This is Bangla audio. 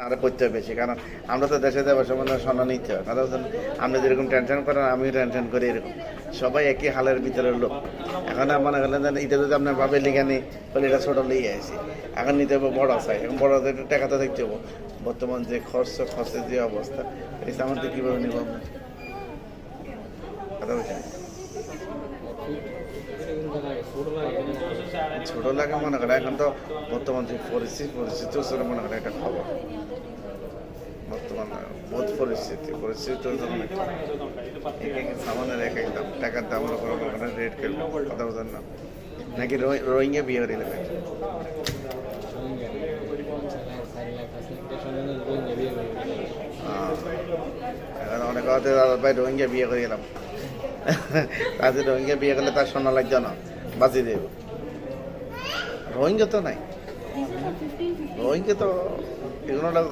আরো করতে হবে বেশি, কারণ আমরা তো দেশে যাবার সময় স্বর্ণ নিতে হয়, কথা বলছেন। আপনি যেরকম টেনশন করেন আমিও টেনশন করি, এরকম সবাই একই হালের ভিতরে লোক। এখন মনে করলেন যে এটা যদি আপনার ভাবে লিখে নি, বলে এটা ছোট লিয়ে আসি, এখন নিতে হবে বড় চাই, এখন বড় টাকা তো দেখতে হবো। বর্তমান যে খরচের যে অবস্থা, এই আমাদের কীভাবে নিব আমরা, কথা বলছেন। ছোট লাগে মনে করে, এখন তো বর্তমান যে পরিস্থিতি সেটা মনে করে একটা খবর। বর্তমান বহুত পরিস্থিতি সামানের এক এক দাম, টাকার দাম রেট খেলবে, কথা বোঝেন না নাকি? রোহিঙ্গা বিয়ে করে নেবে, এখন অনেক ভাই রোহিঙ্গা বিয়ে করে গেলাম, তাদের রোহিঙ্গা বিয়ে করলে তার সোনা লাগছে না, বাঁচি দেব। রোহিঙ্গা তো নাই, রোহিঙ্গা তো এগুলো